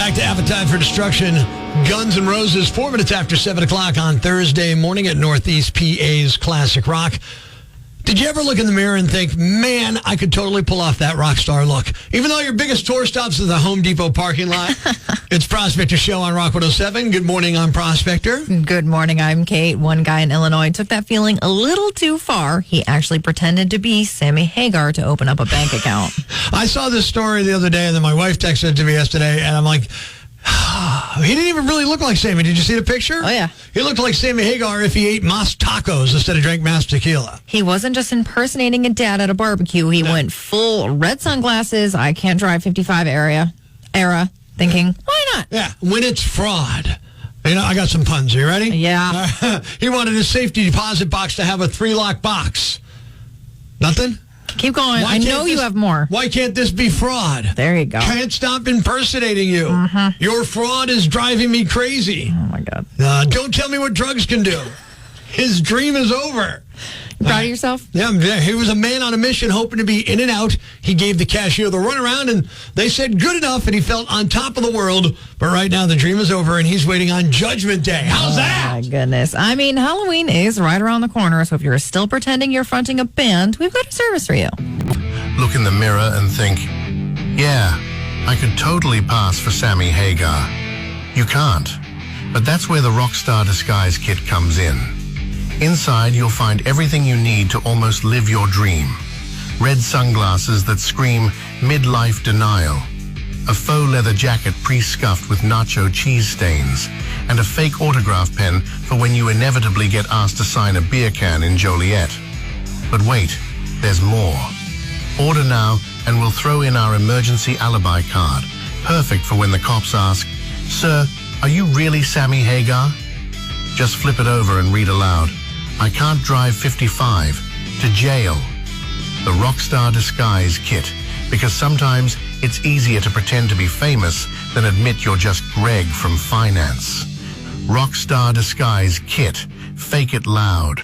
Back to Appetite for Destruction. Guns N' Roses, 4 minutes after 7 o'clock on Thursday morning at Northeast PA's Classic Rock. Did you ever look in the mirror and think, man, I could totally pull off that rock star look? Even though your biggest tour stops is the Home Depot parking lot. It's Prospector Show on Rock 107. Good morning, I'm Prospector. Good morning, I'm Kate. One guy in Illinois took that feeling a little too far. He actually pretended to be Sammy Hagar to open up a bank account. I saw this story the other day, and then my wife texted it to me yesterday, and I'm like, he didn't even really look like Sammy. Did you see the picture? Oh, yeah. He looked like Sammy Hagar if he ate Mas tacos instead of drank Mas tequila. He wasn't just impersonating a dad at a barbecue. He went full red sunglasses, I can't drive 55 era, thinking, why not? Yeah, when it's fraud. You know, I got some puns. Are you ready? Yeah. He wanted his safety deposit box to have a 3-lock box. Nothing? Keep going. I know you have more. Why can't this be fraud? There you go. Can't stop impersonating you. Your fraud is driving me crazy. Oh, my God. Don't tell me what drugs can do. His dream is over. You proud of yourself? Yeah, he was a man on a mission hoping to be in and out. He gave the cashier the runaround, and they said good enough, and he felt on top of the world. But right now, the dream is over, and he's waiting on Judgment Day. How's that? Oh, my goodness. I mean, Halloween is right around the corner, so if you're still pretending you're fronting a band, we've got a service for you. Look in the mirror and think, yeah, I could totally pass for Sammy Hagar. You can't. But that's where the Rockstar Disguise Kit comes in. Inside, you'll find everything you need to almost live your dream. Red sunglasses that scream midlife denial, a faux leather jacket pre-scuffed with nacho cheese stains, and a fake autograph pen for when you inevitably get asked to sign a beer can in Joliet. But wait, there's more. Order now and we'll throw in our emergency alibi card, perfect for when the cops ask, "Sir, are you really Sammy Hagar?" Just flip it over and read aloud, "I can't drive 55, to jail." The Rockstar Disguise Kit, because sometimes it's easier to pretend to be famous than admit you're just Greg from finance. Rockstar Disguise Kit. Fake it loud.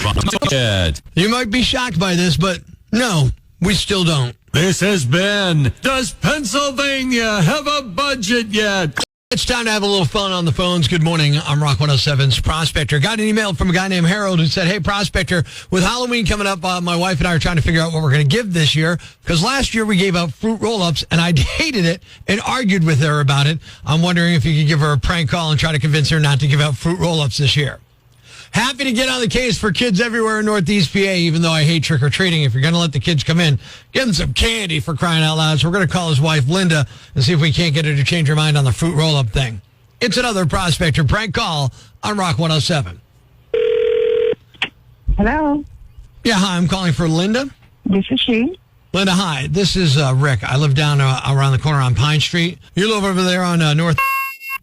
You might be shocked by this, but no, we still don't. This has been, does Pennsylvania have a budget yet? It's time to have a little fun on the phones. Good morning. I'm Rock 107's Prospector. Got an email from a guy named Harold who said, hey, Prospector, with Halloween coming up, my wife and I are trying to figure out what we're going to give this year because last year we gave out fruit roll-ups and I hated it and argued with her about it. I'm wondering if you could give her a prank call and try to convince her not to give out fruit roll-ups this year. Happy to get on the case for kids everywhere in Northeast PA, even though I hate trick-or-treating. If you're going to let the kids come in, give them some candy for crying out loud. So we're going to call his wife, Linda, and see if we can't get her to change her mind on the fruit roll-up thing. It's another Prospector prank call on Rock 107. Hello. Yeah, hi, I'm calling for Linda. This is she. Linda, hi. This is Rick. I live down around the corner on Pine Street. You live over there on North...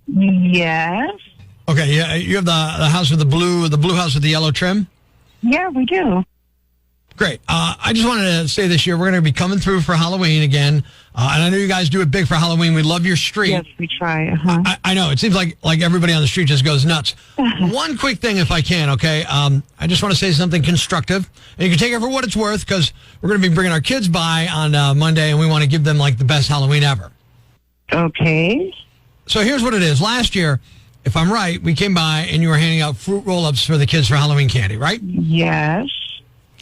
Yes. Okay, yeah, you have the house with the blue house with the yellow trim? Yeah, we do. Great. I just wanted to say this year we're going to be coming through for Halloween again. And I know you guys do it big for Halloween. We love your street. Yes, we try. Uh-huh. I know. It seems like everybody on the street just goes nuts. One quick thing, if I can, okay? I just want to say something constructive. And you can take it for what it's worth because we're going to be bringing our kids by on Monday, and we want to give them, like, the best Halloween ever. Okay. So here's what it is. Last year, if I'm right, we came by and you were handing out fruit roll-ups for the kids for Halloween candy, right? Yes.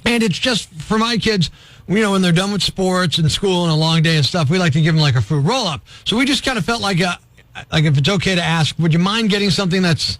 And it's just for my kids, you know, when they're done with sports and school and a long day and stuff, we like to give them like a fruit roll-up. So we just kind of felt like if it's okay to ask, would you mind getting something that's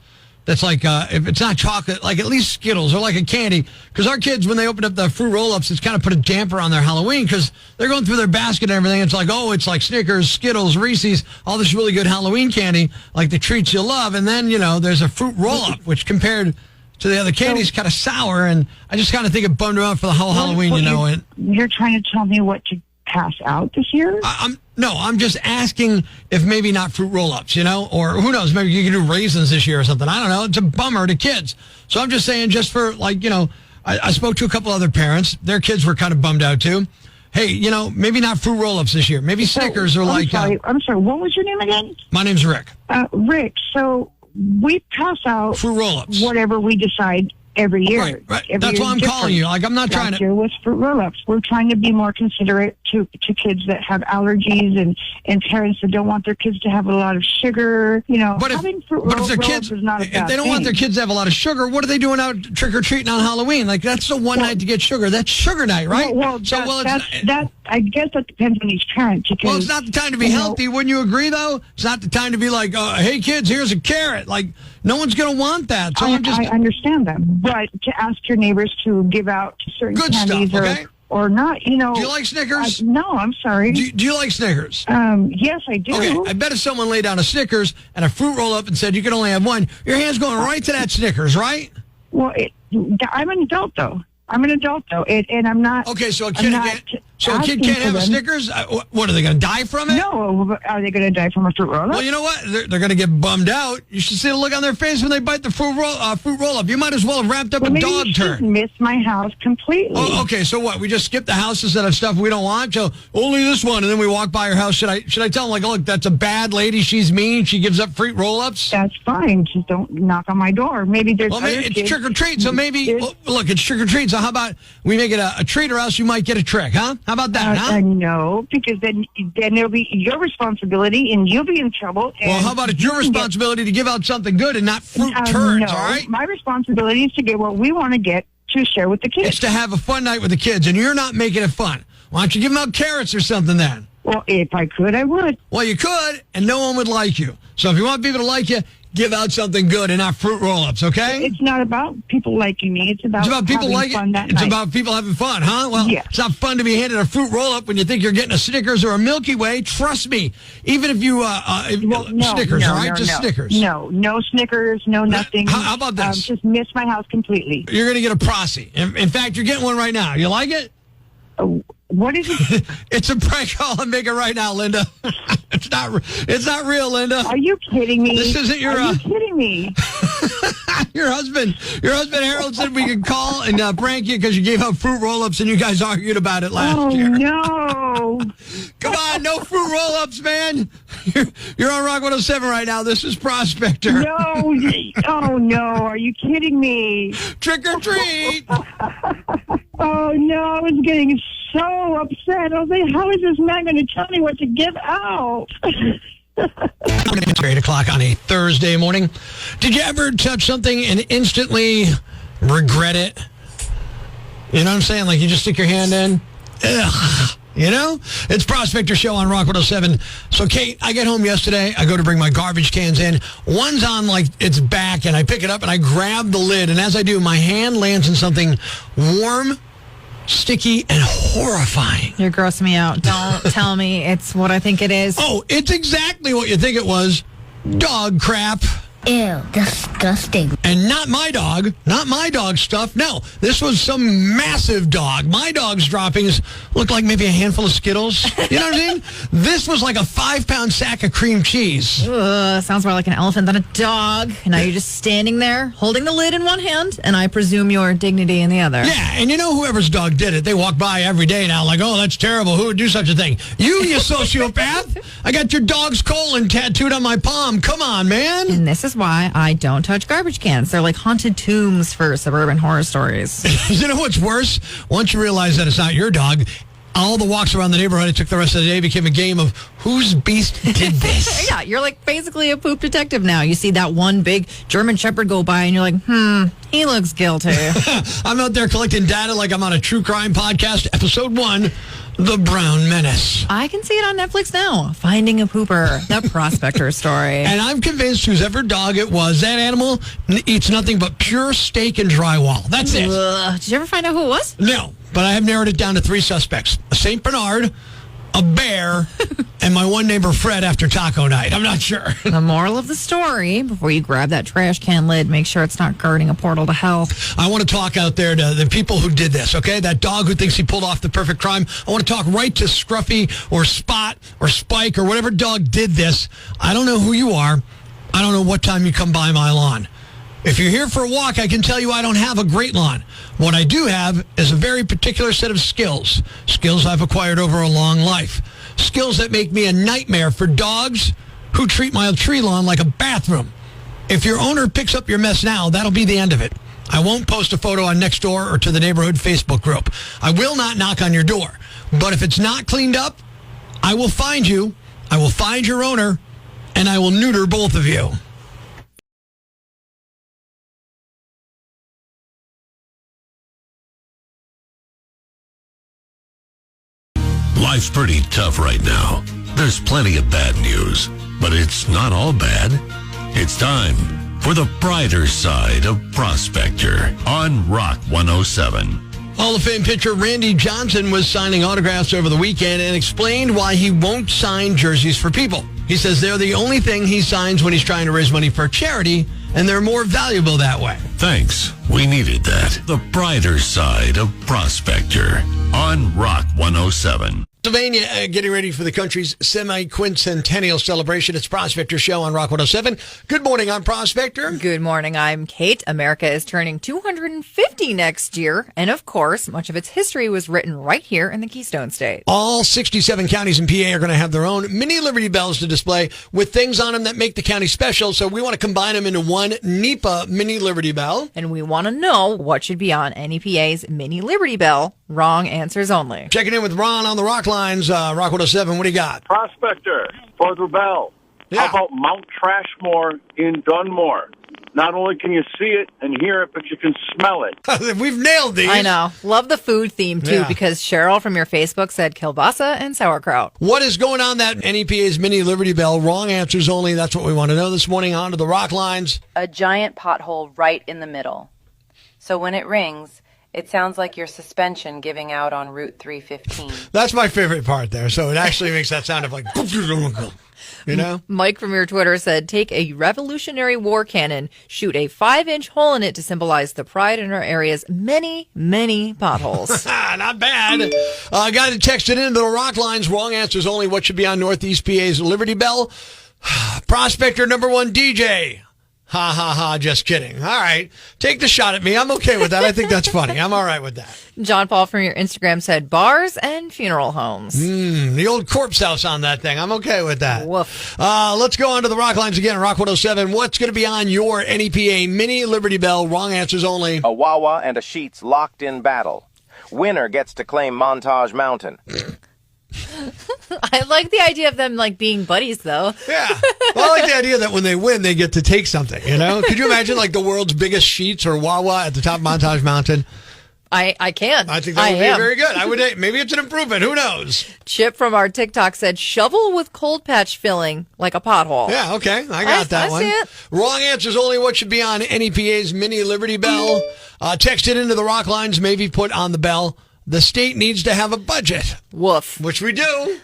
like, if it's not chocolate, like at least Skittles or like a candy? Because our kids, when they open up the fruit roll-ups, it's kind of put a damper on their Halloween because they're going through their basket and everything. It's like, oh, it's like Snickers, Skittles, Reese's, all this really good Halloween candy, like the treats you love. And then, you know, there's a fruit roll-up, which compared to the other candy is kind of sour. And I just kind of think it bummed them out for the whole Halloween, you know. You're trying to tell me what to pass out this year? I'm just asking if maybe not fruit roll-ups, you know, or who knows, maybe you can do raisins this year or something. I don't know. It's a bummer to kids. So I'm just saying just for, like, you know, I spoke to a couple other parents. Their kids were kind of bummed out, too. Hey, you know, maybe not fruit roll-ups this year. Maybe Snickers or like... I'm sorry. What was your name again? My name's Rick. Rick, so we pass out... Fruit roll-ups. Whatever we decide every year. Right. Every That's year why I'm is calling you. different. Like, I'm not trying Last to. year was fruit roll-ups. We're trying to be more considerate to kids that have allergies and parents that don't want their kids to have a lot of sugar. You know, having fruit But if their roll-ups kids, is not a if bad they don't want their thing. kids to have a lot of sugar, what are they doing out trick or treating on Halloween? Like, that's the one night to get sugar. That's sugar night, right? I guess that depends on each parent. Because, well, it's not the time to be healthy. Wouldn't you agree, though? It's not the time to be like, hey, kids, here's a carrot. Like, no one's going to want that. So I understand that. But to ask your neighbors to give out certain Good candies stuff, okay? or not, you know. Do you like Snickers? No, I'm sorry. Do you like Snickers? Yes, I do. Okay, I bet if someone laid down a Snickers and a fruit roll up and said you can only have one, your hand's going right to that Snickers, right? Well, I'm an adult, though. And I'm not. Okay, so a kid can't have a Snickers? What, are they going to die from it? No, are they going to die from a fruit roll-up? Well, you know what? They're going to get bummed out. You should see the look on their face when they bite the fruit roll-up. You might as well have wrapped up a dog turd. Miss my house completely. Oh, okay, so what? We just skip the house instead of stuff we don't want? So only this one, and then we walk by your house. Should I tell them, like, look, that's a bad lady. She's mean. She gives up fruit roll-ups? That's fine. Just don't knock on my door. Maybe there's other it's kids. trick or treat, so maybe, look, it's trick or treat. So how about we make it a treat, or else you might get a trick, huh? How about that, huh? No, because then it'll be your responsibility, and you'll be in trouble. Well, how about it's your responsibility to give out something good and not fruit turds, no, all right? My responsibility is to get what we want to get to share with the kids. It's to have a fun night with the kids, and you're not making it fun. Why don't you give them out carrots or something then? Well, if I could, I would. Well, you could, and no one would like you. So if you want people to like you, give out something good and not fruit roll-ups, okay? It's not about people liking me. It's about people having fun that It's night. about people having fun, huh? Well, It's not fun to be handed a fruit roll-up when you think you're getting a Snickers or a Milky Way. Trust me. Even if you, Snickers, all right? Just Snickers. No Snickers, no nothing. How about this? Just miss my house completely. You're going to get a Prosy. In fact, you're getting one right now. You like it? What is it? It's a prank call. I'm making right now, Linda. It's not real, Linda. Are you kidding me? This isn't your. Are you kidding me? Your husband Harold said we could call and prank you because you gave out fruit roll-ups and you guys argued about it last year. No. Come on, no fruit roll-ups, man. You're on Rock 107 right now. This is Prospector. No. Oh, no. Are you kidding me? Trick or treat. Oh, no. I was getting so upset. I was like, how is this man going to tell me what to give out? It's 8 o'clock on a Thursday morning. Did you ever touch something and instantly regret it? You know what I'm saying? Like you just stick your hand in. Ugh. You know? It's Prospector Show on Rock 107. So, Kate, I get home yesterday. I go to bring my garbage cans in. One's on, like, its back, and I pick it up, and I grab the lid. And as I do, my hand lands in something warm, sticky, and horrifying. You're grossing me out. Don't tell me it's what I think it is. Oh, it's exactly what you think it was. Dog crap. Ew, disgusting. And not my dog stuff. No, this was some massive dog. My dog's droppings looked like maybe a handful of Skittles. You know what I mean? This was like a 5-pound sack of cream cheese. Ugh, sounds more like an elephant than a dog. And now you're just standing there, holding the lid in one hand, and I presume your dignity in the other. Yeah, and you know whoever's dog did it, they walk by every day now like, oh, that's terrible. Who would do such a thing? You sociopath. I got your dog's colon tattooed on my palm. Come on, man. And this is why I don't touch garbage cans. They're like haunted tombs for suburban horror stories. You know what's worse? Once you realize that it's not your dog, all the walks around the neighborhood it took the rest of the day became a game of whose beast did this. Yeah, you're like basically a poop detective now. You see that one big German Shepherd go by and you're like, he looks guilty. I'm out there collecting data like I'm on a true crime podcast, episode 1. The Brown Menace. I can see it on Netflix now. Finding a Pooper, the Prospector story. And I'm convinced whoever dog it was, that animal eats nothing but pure steak and drywall. That's it. Did you ever find out who it was? No, but I have narrowed it down to 3 suspects. A St. Bernard, a bear, and my one neighbor Fred after taco night. I'm not sure. The moral of the story, before you grab that trash can lid, make sure it's not guarding a portal to hell. I want to talk out there to the people who did this, okay? That dog who thinks he pulled off the perfect crime. I want to talk right to Scruffy or Spot or Spike or whatever dog did this. I don't know who you are. I don't know what time you come by my lawn. If you're here for a walk, I can tell you I don't have a great lawn. What I do have is a very particular set of skills. Skills I've acquired over a long life. Skills that make me a nightmare for dogs who treat my tree lawn like a bathroom. If your owner picks up your mess now, that'll be the end of it. I won't post a photo on Nextdoor or to the neighborhood Facebook group. I will not knock on your door. But if it's not cleaned up, I will find you, I will find your owner, and I will neuter both of you. Life's pretty tough right now. There's plenty of bad news, but it's not all bad. It's time for the brighter side of Prospector on Rock 107. Hall of Fame pitcher Randy Johnson was signing autographs over the weekend and explained why he won't sign jerseys for people. He says they're the only thing he signs when he's trying to raise money for charity, and they're more valuable that way. Thanks. We needed that. The brighter side of Prospector on Rock 107. Pennsylvania getting ready for the country's semi-quincentennial celebration. It's Prospector Show on Rock 107. Good morning, I'm Prospector. Good morning, I'm Kate. America is turning 250 next year. And of course, much of its history was written right here in the Keystone State. All 67 counties in PA are going to have their own mini Liberty Bells to display with things on them that make the county special. So we want to combine them into one NEPA mini Liberty Bell. And we want to know what should be on NEPA's mini Liberty Bell. Wrong answers only. Checking in with Ron on the Rock Lines, Rock 107. What do you got? Prospector, for the Bell. Yeah. How about Mount Trashmore in Dunmore? Not only can you see it and hear it, but you can smell it. We've nailed these. I know. Love the food theme, too, Yeah. because Cheryl from your Facebook said kielbasa and sauerkraut. What is going on that NEPA's mini Liberty Bell? Wrong answers only. That's what we want to know this morning. On to the Rock Lines. A giant pothole right in the middle. So when it rings, it sounds like your suspension giving out on Route 315. That's my favorite part there. So it actually makes that sound of like, you know? Mike from your Twitter said, take a Revolutionary War cannon, shoot a 5-inch hole in it to symbolize the pride in our area's many, many potholes. Not bad. A guy that texted into the Rock Lines, wrong answers only. What should be on Northeast PA's Liberty Bell? Prospector number one DJ. Ha, ha, ha, just kidding. All right. Take the shot at me. I'm okay with that. I think that's funny. I'm all right with that. John Paul from your Instagram said, bars and funeral homes. The old corpse house on that thing. I'm okay with that. Woof. Let's go on to the Rock Lines again. Rock 107. What's going to be on your NEPA mini Liberty Bell? Wrong answers only. A Wawa and a Sheetz locked in battle. Winner gets to claim Montage Mountain. I like the idea of them like being buddies, though. Yeah. Well, I like the idea that when they win, they get to take something, you know? Could you imagine like the world's biggest Sheetz or Wawa at the top of Montage Mountain? I can. I think that would be very good. I would. Maybe it's an improvement. Who knows? Chip from our TikTok said, shovel with cold patch filling like a pothole. Yeah, okay. I got that one. See it. Wrong answers only. What should be on NEPA's mini Liberty Bell? Text it into the Rock Lines. Maybe put on the bell. The state needs to have a budget. Woof. Which we do.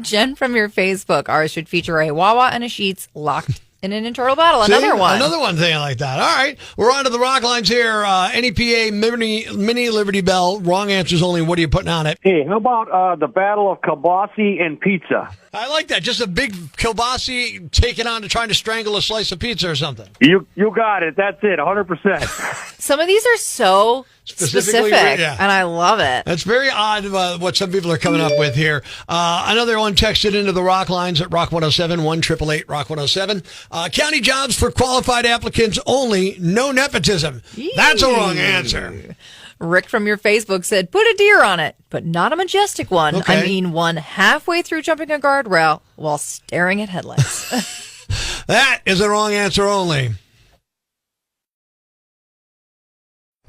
Jen from your Facebook, ours should feature a Wawa and a Sheetz locked in an internal battle. See? Another one. Another one thing like that. All right. We're on to the Rock Lines here. NEPA mini Liberty Bell. Wrong answers only. What are you putting on it? Hey, how about the Battle of Kielbasa and Pizza? I like that. Just a big kielbasa taking on to trying to strangle a slice of pizza or something. You got it. That's it, 100%. Some of these are so Specifically, specific, yeah. and I love it. That's very odd what some people are coming up with here. Another one texted into the Rock Lines at Rock 107, 1-888 Rock 107. County jobs for qualified applicants only, no nepotism. That's a wrong answer. Rick from your Facebook said, put a deer on it, but not a majestic one. Okay. I mean one halfway through jumping a guardrail while staring at headlights. That is a wrong answer only.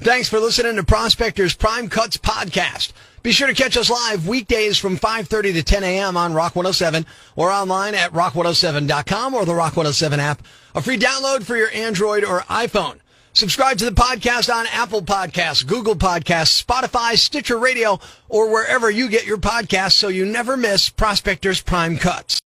Thanks for listening to Prospector's Prime Cuts podcast. Be sure to catch us live weekdays from 5:30 to 10 a.m. on Rock 107 or online at rock107.com or the Rock 107 app. A free download for your Android or iPhone. Subscribe to the podcast on Apple Podcasts, Google Podcasts, Spotify, Stitcher Radio, or wherever you get your podcasts so you never miss Prospector's Prime Cuts.